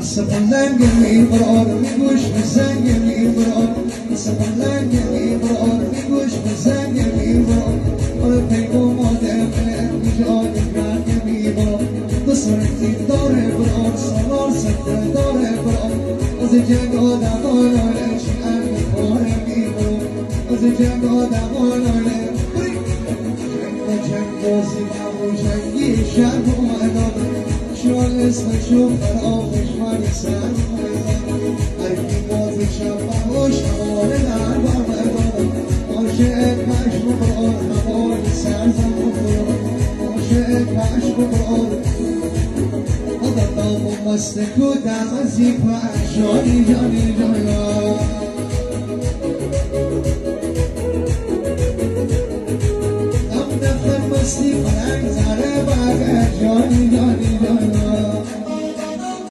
سفلان قلبي برار بيقوش مزان قلبي برار سفلان قلبي برار بيقوش مزان قلبي برار وربيكو مودم لأني جاني كان قلبي برار بصرتي دار برار صغار سكر دار برار وزجاق دمانا ليش أنا بار بيبرار وزجاق دمانا ليش وجنبوزي وجنبي شاب وأنا شوال اسمه شوف فرقاش ما نسان أركي موزي شبابوش أمور الأربع مرات عاشق مش مبرار أمور نسان زمبرار عاشق مش مبرار وضطام مستك ودعم زيك وعشاني جاني جانا أم دفن مستي فرق زاره باقر جاني جاني جانا